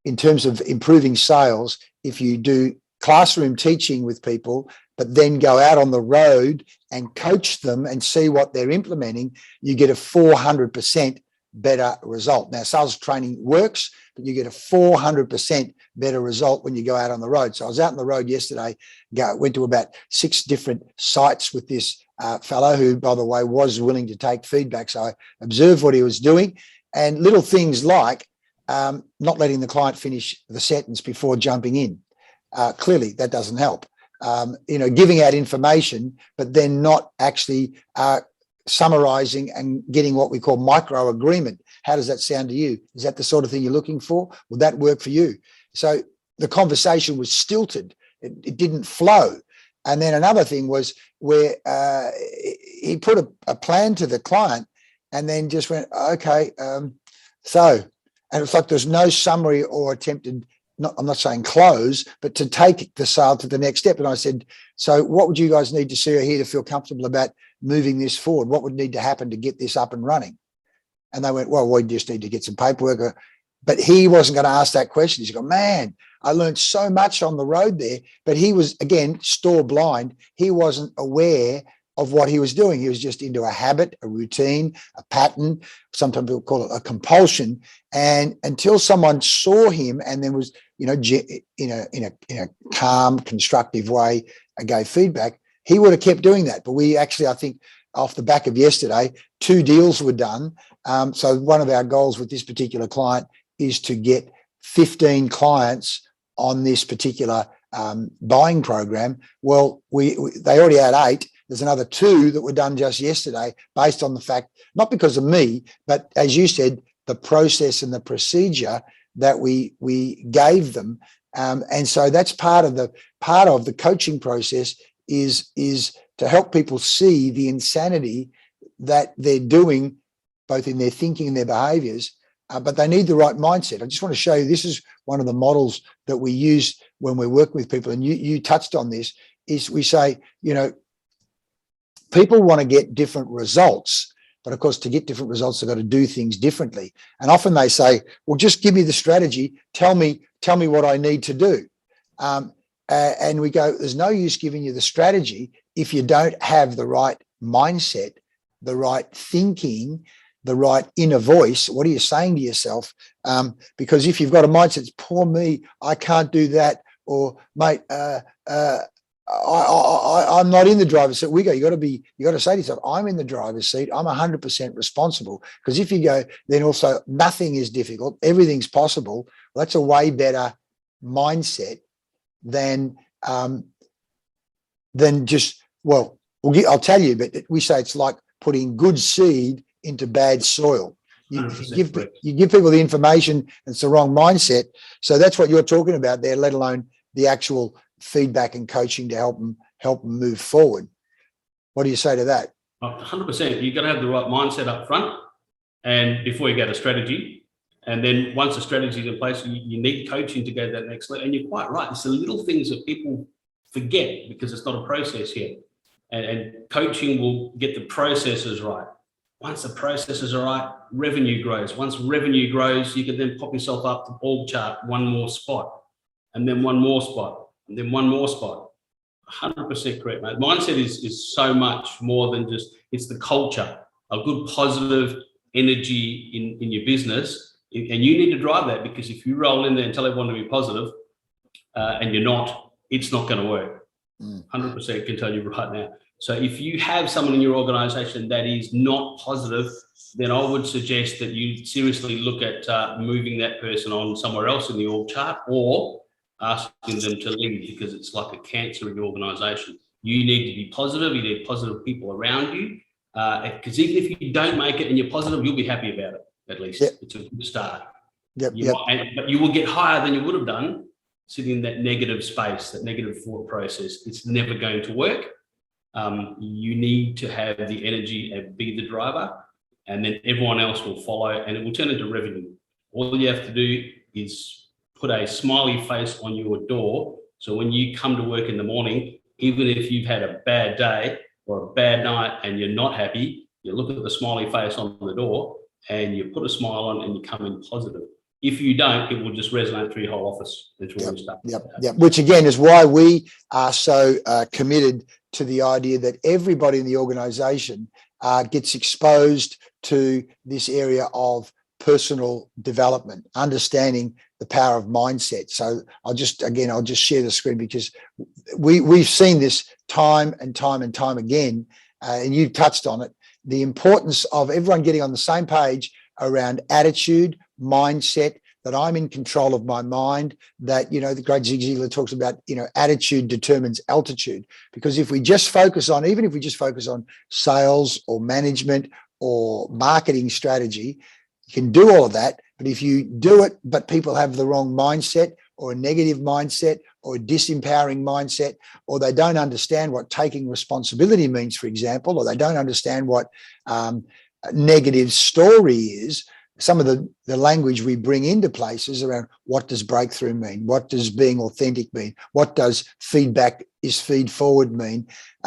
in terms of improving sales, if you do classroom teaching with people, but then go out on the road and coach them and see what they're implementing, you get a 400% better result. Now, sales training works, but you get a 400% better result when you go out on the road. So I was out on the road yesterday, went to about 6 different sites with this fellow who, by the way, was willing to take feedback. So I observed what he was doing and little things like not letting the client finish the sentence before jumping in. Clearly, that doesn't help. Giving out information, but then not actually summarizing and getting what we call micro agreement. How does that sound to you? Is that the sort of thing you're looking for? Would that work for you? So the conversation was stilted. It didn't flow. And then another thing was where he put a plan to the client and then just went, okay, and it's like there's no summary or attempted, I'm not saying close, but to take the sale to the next step. And I said, so what would you guys need to see or hear to feel comfortable about moving this forward? What would need to happen to get this up and running? And they went, well, we just need to get some paperwork. But he wasn't going to ask that question. He's going, man, I learned so much on the road there. But he was, again, store blind. He wasn't aware of what he was doing. He was just into a habit, a routine, a pattern. Sometimes people call it a compulsion. And until someone saw him and then was, in a calm, constructive way, gave feedback, he would have kept doing that. But we actually, I think, off the back of yesterday, 2 deals were done. So one of our goals with this particular client is to get 15 clients on this particular buying program. Well, they already had 8. There's another 2 that were done just yesterday based on the fact, not because of me, but as you said, the process and the procedure that we gave them. And so that's part of the coaching process is to help people see the insanity that they're doing, both in their thinking and their behaviors, but they need the right mindset. I just want to show you, this is one of the models that we use when we're working with people. And you touched on this, is we say, people want to get different results, but of course, to get different results, they've got to do things differently. And often they say, well, just give me the strategy. Tell me what I need to do. and we go, there's no use giving you the strategy if you don't have the right mindset, the right thinking, the right inner voice. What are you saying to yourself? Because if you've got a mindset, it's poor me, I can't do that, or mate, I'm not in the driver's seat. You got to say to yourself, I'm in the driver's seat. I'm 100% responsible. Because if you go, then also nothing is difficult, everything's possible. Well, that's a way better mindset than just, well, I'll tell you, but we say it's like putting good seed into bad soil. You give people the information and it's the wrong mindset. So that's what you're talking about there, let alone the actual feedback and coaching to help them move forward. What do you say to that? 100%. You've got to have the right mindset up front and before you go to strategy. And then once the strategy is in place, you need coaching to go to that next level. And you're quite right. It's the little things that people forget because it's not a process yet. And coaching will get the processes right. Once the processes are right, revenue grows. Once revenue grows, you can then pop yourself up the org chart, one more spot, and then one more spot, and then one more spot. 100% correct, mate. Mindset is so much more than just, it's the culture, a good positive energy in your business. And you need to drive that, because if you roll in there and tell everyone to be positive and you're not, it's not going to work. 100% can tell you right now. So if you have someone in your organization that is not positive, then I would suggest that you seriously look at moving that person on somewhere else in the org chart, or asking them to leave, because it's like a cancer in your organization. You need to be positive. You need positive people around you, because even if you don't make it and you're positive, you'll be happy about it, at least. Yep. It's a good start. But you will get higher than you would have done sitting in that negative space, that negative thought process. It's never going to work. You need to have the energy and be the driver, and then everyone else will follow, and it will turn into revenue. All you have to do is put a smiley face on your door. So when you come to work in the morning, even if you've had a bad day or a bad night and you're not happy, you look at the smiley face on the door and you put a smile on and you come in positive. If you don't, it will just resonate through your whole office. Yep. Which again is why we are so committed to the idea that everybody in the organization gets exposed to this area of personal development, understanding the power of mindset. So I'll just share the screen, because we've seen this time and time again, and you touched on it, the importance of everyone getting on the same page around attitude, mindset, that I'm in control of my mind, that, the great Zig Ziglar talks about, attitude determines altitude. Because if we just focus on, even if we just focus on sales or management or marketing strategy, you can do all of that. But if you do it, but people have the wrong mindset, or a negative mindset, or a disempowering mindset, or they don't understand what taking responsibility means, for example, or they don't understand what negative story is, some of the language we bring into places around what does breakthrough mean, what does being authentic mean, what does feedback is feed forward mean,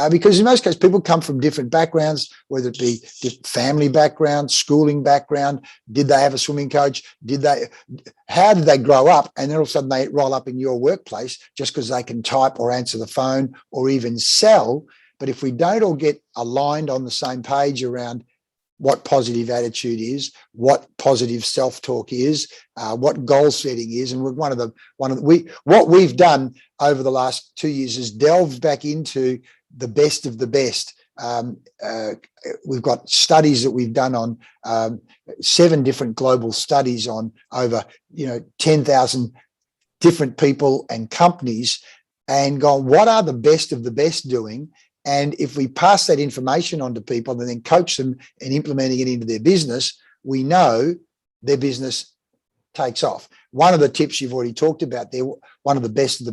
because in most cases people come from different backgrounds, whether it be family background, schooling background, did they have a swimming coach, how did they grow up, and then all of a sudden they roll up in your workplace just because they can type or answer the phone or even sell. But if we don't all get aligned on the same page around what positive attitude is, what positive self-talk is, what goal setting is, and what we've done over the last 2 years is delved back into the best of the best. We've got studies that we've done on 7 different global studies on over 10,000 different people and companies, and gone, what are the best of the best doing? And if we pass that information on to people and then coach them in implementing it into their business, we know their business takes off. One of the tips you've already talked about there, one of the best,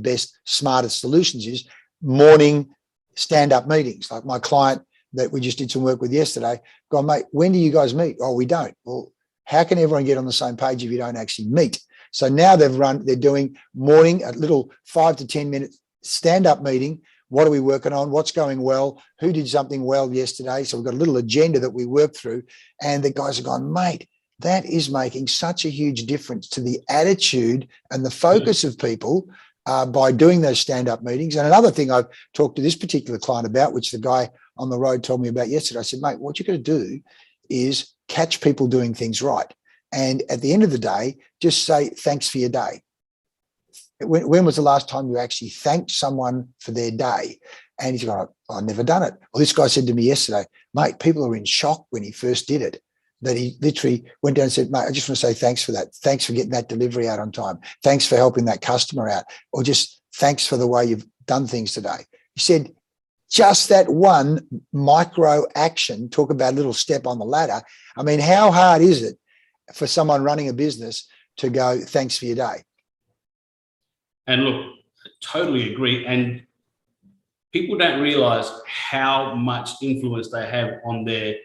smartest solutions is morning stand-up meetings. Like my client that we just did some work with yesterday, gone, mate, when do you guys meet? Oh, we don't. Well, how can everyone get on the same page if you don't actually meet? So now they're doing morning, a little 5 to 10 minute stand-up meeting. What are we working on? What's going well? Who did something well yesterday? So we've got a little agenda that we work through, and the guys are going, mate, that is making such a huge difference to the attitude and the focus of people by doing those stand-up meetings. And another thing I've talked to this particular client about, which the guy on the road told me about yesterday, I said, mate, what you're going to do is catch people doing things right. And at the end of the day, just say, thanks for your day. When was the last time you actually thanked someone for their day? And he's going, I've never done it. Well, this guy said to me yesterday, mate, people are in shock when he first did it, that he literally went down and said, mate, I just want to say thanks for that. Thanks for getting that delivery out on time. Thanks for helping that customer out. Or just thanks for the way you've done things today. He said, just that one micro action, talk about a little step on the ladder. I mean, how hard is it for someone running a business to go, thanks for your day? And look, totally agree. And people don't realize how much influence they have on their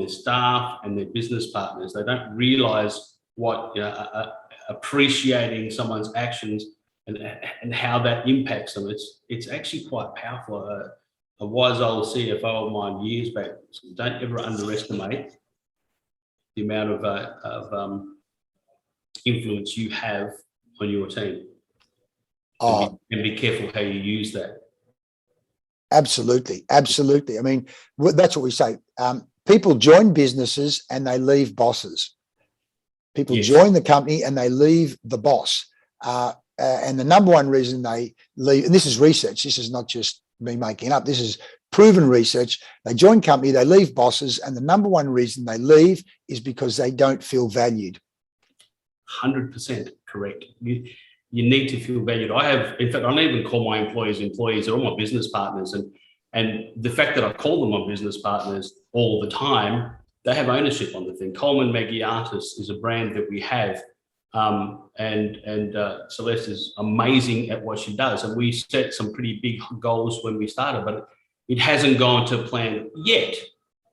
staff and their business partners. They don't realize what, appreciating someone's actions and how that impacts them. It's actually quite powerful. A wise old CFO of mine years back, so don't ever underestimate the amount of influence you have on your team. And be careful how you use that. Absolutely. Absolutely. I mean, that's what we say. People join businesses and they leave bosses. People join the company and they leave the boss. And the number one reason they leave, and this is research, this is not just me making up, this is proven research. They join company, they leave bosses, and the number one reason they leave is because they don't feel valued. 100% correct. You need to feel valued. In fact, I don't even call my employees, they're all my business partners. And the fact that I call them my business partners all the time, they have ownership on the thing. Coleman Magiatis is a brand that we have. Celeste is amazing at what she does. And we set some pretty big goals when we started, but it hasn't gone to plan yet.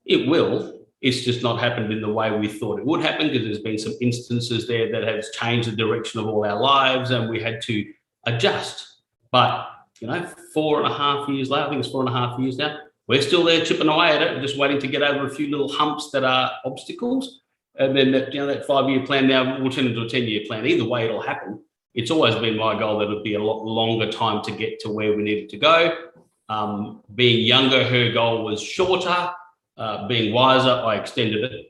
It will. It's just not happened in the way we thought it would happen, because there's been some instances there that has changed the direction of all our lives and we had to adjust. But, 4.5 years later, I think it's 4.5 years now, we're still there chipping away at it, just waiting to get over a few little humps that are obstacles. And then that 5-year plan now will turn into a 10-year plan. Either way, it'll happen. It's always been my goal that it'll be a lot longer time to get to where we needed to go. Being younger, her goal was shorter. Being wiser, I extended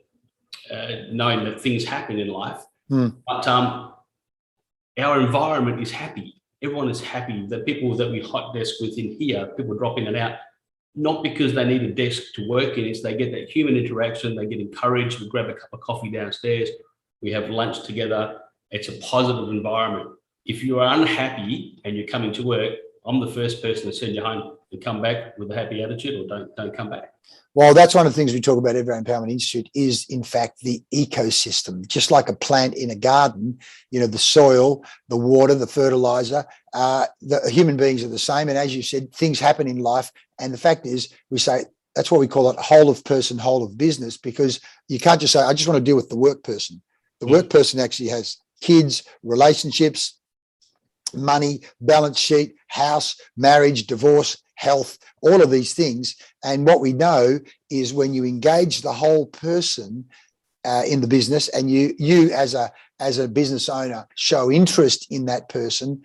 it, knowing that things happen in life. But our environment is happy. Everyone is happy. The people that we hot desk with in here, people drop in and out, not because they need a desk to work in, it's they get that human interaction, they get encouraged, we grab a cup of coffee downstairs, we have lunch together. It's a positive environment. If you are unhappy and you're coming to work, I'm the first person to send you home and come back with a happy attitude, or don't come back. Well, that's one of the things we talk about at Everyday Empowerment Institute is, in fact, the ecosystem. Just like a plant in a garden, the soil, the water, the fertilizer, the human beings are the same. And as you said, things happen in life. And the fact is, we say, that's why we call it whole of person, whole of business, because you can't just say, I just want to deal with the work person. The work person actually has kids, relationships, money, balance sheet, house, marriage, divorce, health, all of these things. And what we know is when you engage the whole person in the business, and you as a business owner show interest in that person,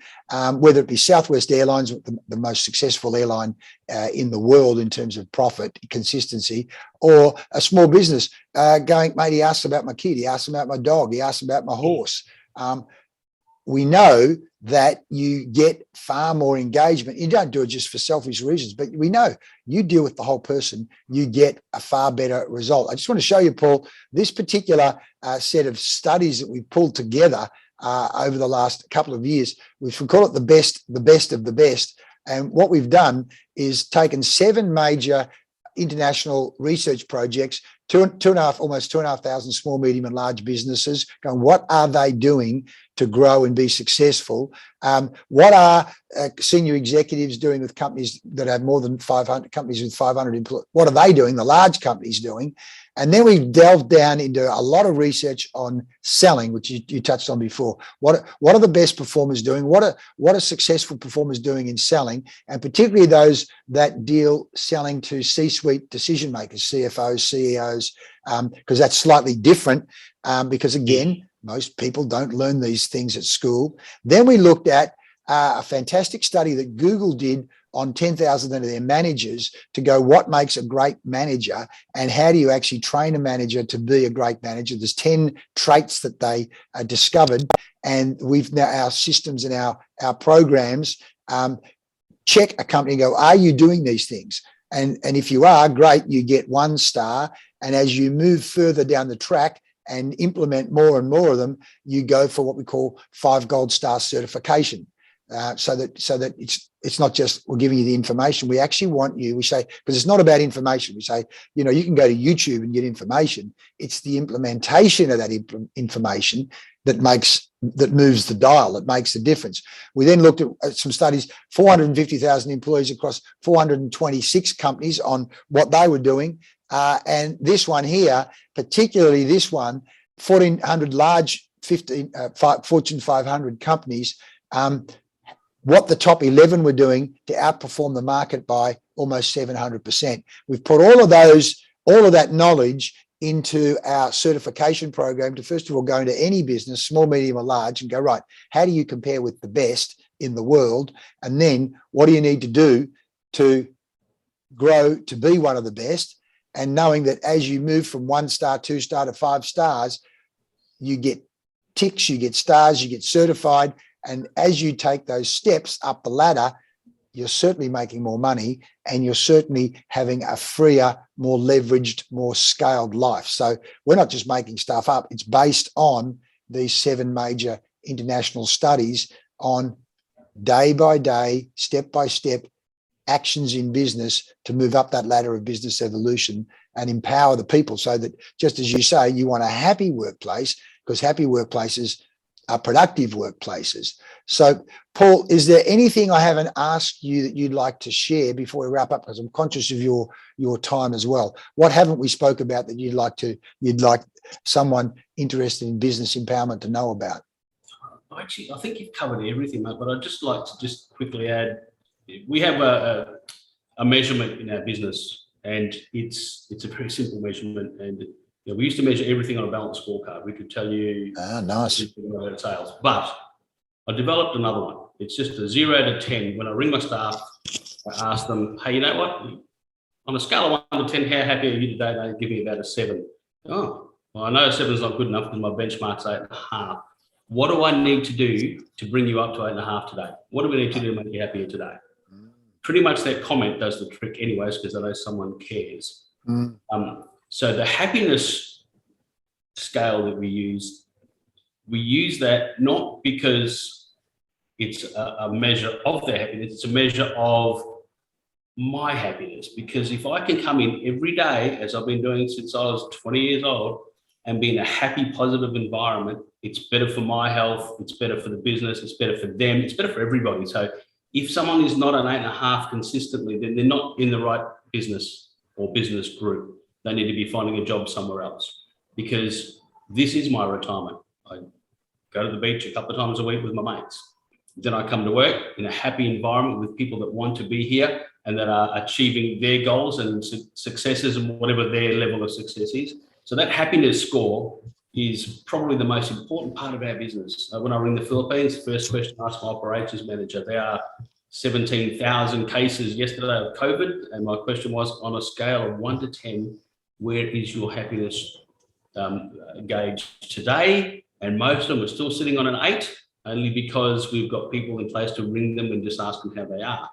whether it be Southwest Airlines, the most successful airline in the world in terms of profit, consistency, or a small business going, mate, he asked about my kid, he asked about my dog, he asked about my horse. We know that you get far more engagement. You don't do it just for selfish reasons, but we know you deal with the whole person, you get a far better result. I just want to show you, Paul, this particular set of studies that we've pulled together over the last couple of years. We call it the best of the best. And what we've done is taken 7 major international research projects, almost 2,500 small, medium and large businesses, going, what are they doing to grow and be successful? What are senior executives doing with companies that have more than 500, companies with 500 employees? What are they doing, the large companies doing? And then we've delved down into a lot of research on selling, which you touched on before. What are the best performers doing? What are successful performers doing in selling? And particularly those that deal selling to C-suite decision makers, CFOs, CEOs, because that's slightly different because, again, most people don't learn these things at school. Then we looked at a fantastic study that Google did on 10,000 of their managers to go, what makes a great manager and how do you actually train a manager to be a great manager? There's 10 traits that they discovered, and we've now, our systems and our programs check a company and go, are you doing these things? And if you are, great, you get 1 star. And as you move further down the track and implement more and more of them, you go for what we call 5 gold star certification. So that it's not just we're giving you the information. We actually want you, we say, because it's not about information. We say, you know, you can go to YouTube and get information. It's the implementation of that information that moves the dial, that makes the difference. We then looked at some studies, 450,000 employees across 426 companies on what they were doing. And this one here, particularly this one, 1,400 large Fortune 500 companies, what the top 11 were doing to outperform the market by almost 700%. We've put all of that knowledge into our certification program to, first of all, go into any business, small, medium or large, and go, right, how do you compare with the best in the world? And then what do you need to do to grow to be one of the best? And knowing that as you move from 1 star, 2 star to 5 stars, you get ticks, you get stars, you get certified. And as you take those steps up the ladder, you're certainly making more money and you're certainly having a freer, more leveraged, more scaled life. So we're not just making stuff up. It's based on these 7 major international studies on day by day, step by step actions in business to move up that ladder of business evolution and empower the people, so that, just as you say, you want a happy workplace, because happy workplaces are productive workplaces. So, Paul, is there anything I haven't asked you that you'd like to share before we wrap up? Because I'm conscious of your time as well. What haven't we spoke about that you'd like someone interested in business empowerment to know about? Actually, I think you've covered everything, mate, but I'd just like to just quickly add, we have a measurement in our business, and it's a very simple measurement. And you know, we used to measure everything on a balanced scorecard. We could tell you nice about sales, but I developed another one. It's just a 0 to 10. When I ring my staff, I ask them, hey, you know what? On a scale of 1 to 10, how happy are you today? They give me about a 7. Oh, well, I know 7 is not good enough because my benchmark's 8.5. What do I need to do to bring you up to 8.5 today? What do we need to do to make you happier today? Pretty much that comment does the trick anyways, because I know someone cares. So the happiness scale that we use that not because it's a measure of their happiness, it's a measure of my happiness. Because if I can come in every day, as I've been doing since I was 20 years old, and be in a happy, positive environment, it's better for my health, it's better for the business, it's better for them, it's better for everybody. So if someone is not an 8.5 consistently, then they're not in the right business or business group. They need to be finding a job somewhere else, because this is my retirement. I go to the beach a couple of times a week with my mates. Then I come to work in a happy environment with people that want to be here and that are achieving their goals and successes and whatever their level of success is. So that happiness score is probably the most important part of our business. When I ring the Philippines, the first question I ask my operations manager, there are 17,000 cases yesterday of COVID. And my question was, on a scale of 1 to 10, where is your happiness gauge today? And most of them are still sitting on an 8, only because we've got people in place to ring them and just ask them how they are.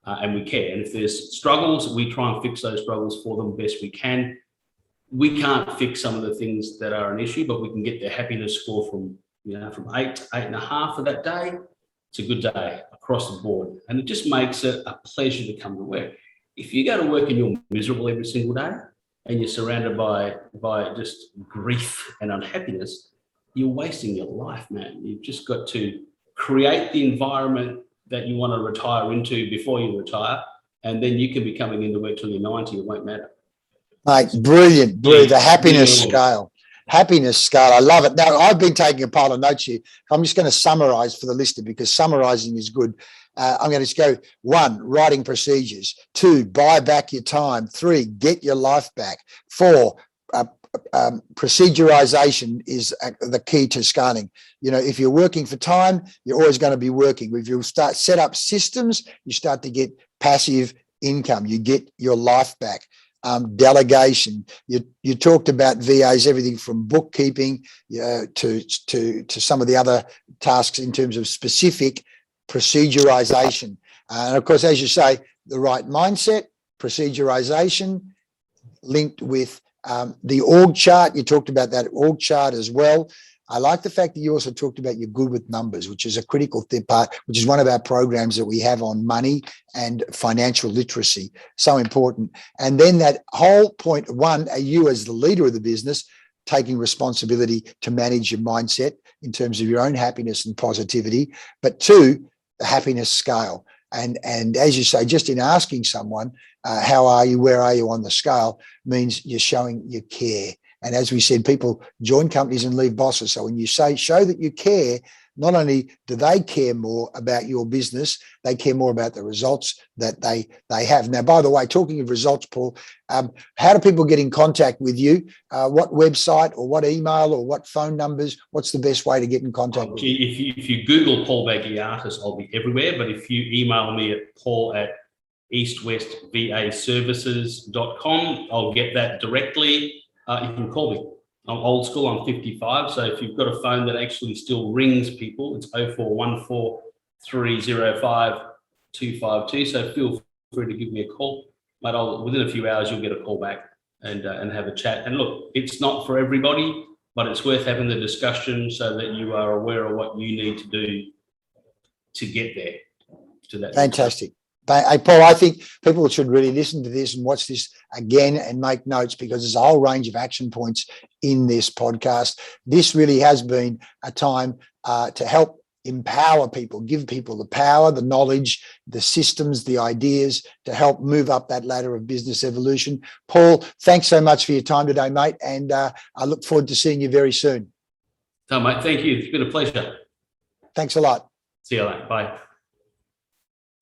And we care. And if there's struggles, we try and fix those struggles for them best we can. We can't fix some of the things that are an issue, but we can get their happiness score from 8 to 8.5 for that day. It's a good day across the board. And it just makes it a pleasure to come to work. If you go to work and you're miserable every single day and you're surrounded by just grief and unhappiness, you're wasting your life, man. You've just got to create the environment that you want to retire into before you retire, and then you can be coming into work till you're 90. It won't matter. Mate, brilliant. The happiness scale. Happiness scale. I love it. Now, I've been taking a pile of notes here. I'm just going to summarize for the listener, because summarizing is good. I'm going to just go 1, writing procedures. 2, buy back your time. 3, get your life back. 4, procedurization is the key to scaling. You know, if you're working for time, you're always going to be working. If you set up systems, you start to get passive income. You get your life back. Delegation. You talked about VAs, everything from bookkeeping to some of the other tasks in terms of specific procedurization. And of course, as you say, the right mindset, procedurization linked with the org chart. You talked about that org chart as well. I like the fact that you also talked about you're good with numbers, which is a critical part, which is one of our programs that we have on money and financial literacy. So important. And then that whole point, one, you as the leader of the business, taking responsibility to manage your mindset in terms of your own happiness and positivity, but two, the happiness scale. And as you say, just in asking someone, how are you, where are you on the scale, means you're showing you care. And as we said, people join companies and leave bosses. So when you show that you care, not only do they care more about your business, they care more about the results that they have. Now, by the way, talking of results, Paul, how do people get in contact with you? What website or what email or what phone numbers? What's the best way to get in contact with you? If you Google Paul Magiatis, I'll be everywhere. But if you email me at paul@eastwestvaservices.com, I'll get that directly. You can call me. I'm old school, I'm 55. So if you've got a phone that actually still rings people, it's 0414 305 252. So feel free to give me a call. But within a few hours, you'll get a call back and have a chat. And look, it's not for everybody, but it's worth having the discussion so that you are aware of what you need to do to get there. To that. Fantastic. Hey, Paul, I think people should really listen to this and watch this again and make notes, because there's a whole range of action points in this podcast. This really has been a time to help empower people, give people the power, the knowledge, the systems, the ideas to help move up that ladder of business evolution. Paul, thanks so much for your time today, mate. And I look forward to seeing you very soon. So, mate, thank you. It's been a pleasure. Thanks a lot. See you later. Bye.